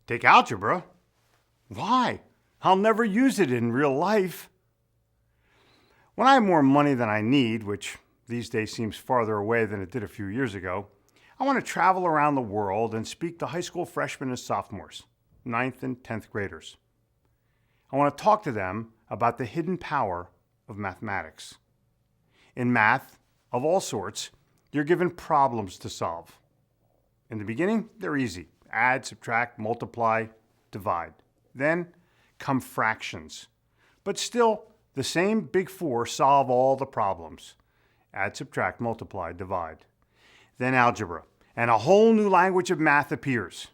Take algebra? Why? I'll never use it in real life. When I have more money than I need, which these days seems farther away than it did a few years ago, I want to travel around the world and speak to high school freshmen and sophomores, 9th and 10th graders. I want to talk to them about the hidden power of mathematics. In math, of all sorts, you're given problems to solve. In the beginning, they're easy. Add, subtract, multiply, divide. Then come fractions. But still, the same big four solve all the problems. Add, subtract, multiply, divide. Then algebra, and a whole new language of math appears.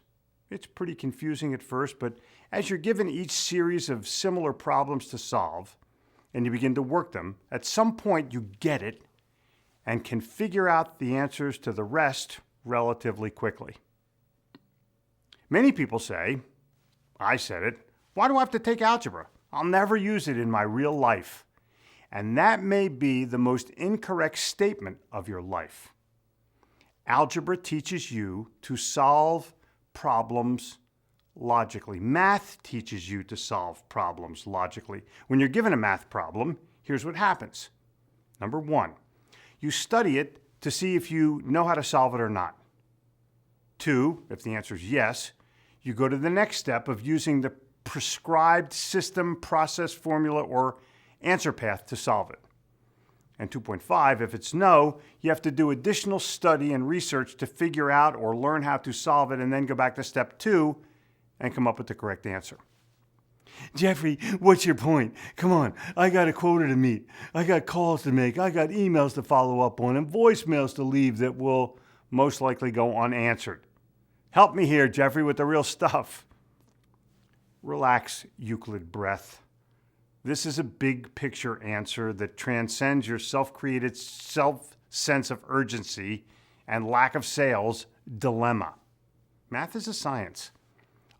It's pretty confusing at first, but as you're given each series of similar problems to solve, and you begin to work them, at some point you get it and can figure out the answers to the rest relatively quickly. Many people say, I said it, why do I have to take algebra? I'll never use it in my real life. And that may be the most incorrect statement of your life. Algebra teaches you to solve problems logically. Math teaches you to solve problems logically. When you're given a math problem, here's what happens. Number one, you study it to see if you know how to solve it or not. Two, if the answer is yes, you go to the next step of using the prescribed system, process, formula, or answer path to solve it. And 2.5, if it's no, you have to do additional study and research to figure out or learn how to solve it, and then go back to step 2 and come up with the correct answer. Jeffrey, what's your point? Come on, I got a quota to meet. I got calls to make. I got emails to follow up on and voicemails to leave that will most likely go unanswered. Help me here, Jeffrey, with the real stuff. Relax, Euclid breath. This is a big picture answer that transcends your self-created sense of urgency and lack of sales dilemma. Math is a science,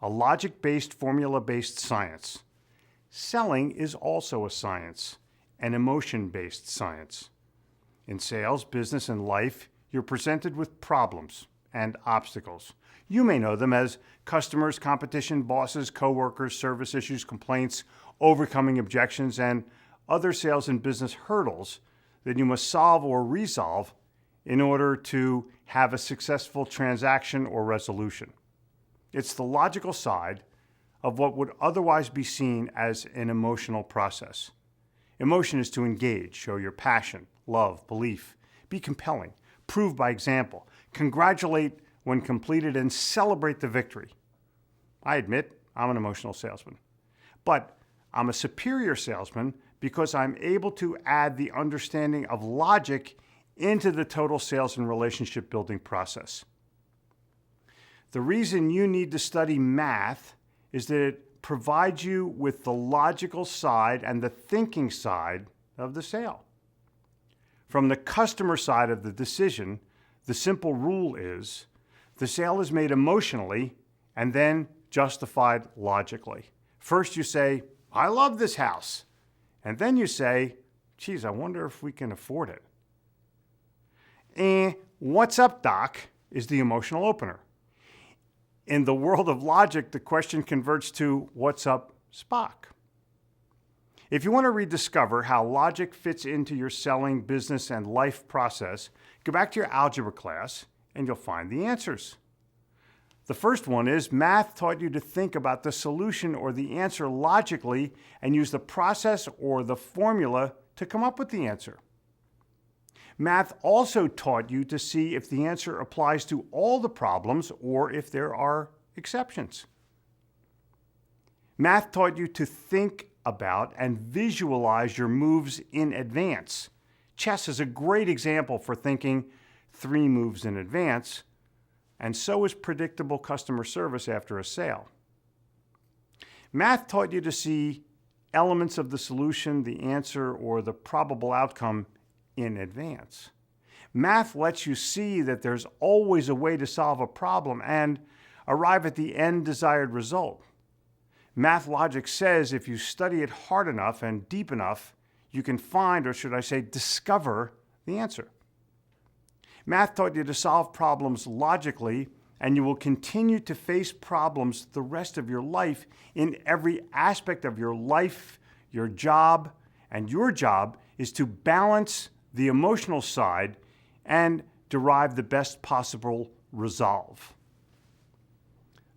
a logic-based, formula-based science. Selling is also a science, an emotion-based science. In sales, business, and life, you're presented with problems and obstacles. You may know them as customers, competition, bosses, coworkers, service issues, complaints, overcoming objections, and other sales and business hurdles that you must solve or resolve in order to have a successful transaction or resolution. It's the logical side of what would otherwise be seen as an emotional process. Emotion is to engage, show your passion, love, belief, be compelling, prove by example, congratulate when completed, and celebrate the victory. I admit I'm an emotional salesman, but I'm a superior salesman because I'm able to add the understanding of logic into the total sales and relationship building process. The reason you need to study math is that it provides you with the logical side and the thinking side of the sale. From the customer side of the decision, the simple rule is the sale is made emotionally and then justified logically. First you say, I love this house. And then you say, geez, I wonder if we can afford it. What's up, Doc, is the emotional opener. In the world of logic, the question converts to, what's up, Spock? If you want to rediscover how logic fits into your selling, business, and life process, go back to your algebra class and you'll find the answers. The first one is math taught you to think about the solution or the answer logically and use the process or the formula to come up with the answer. Math also taught you to see if the answer applies to all the problems or if there are exceptions. Math taught you to think about and visualize your moves in advance. Chess is a great example for thinking 3 moves in advance, and so is predictable customer service after a sale. Math taught you to see elements of the solution, the answer, or the probable outcome in advance. Math lets you see that there's always a way to solve a problem and arrive at the end desired result. Math logic says if you study it hard enough and deep enough, you can find, or should I say, discover the answer. Math taught you to solve problems logically and you will continue to face problems the rest of your life in every aspect of your life, your job, and your job is to balance the emotional side and derive the best possible resolve.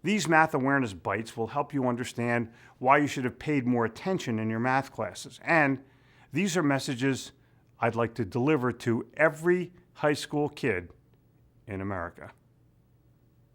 These math awareness bites will help you understand why you should have paid more attention in your math classes. And these are messages I'd like to deliver to every high school kid in America.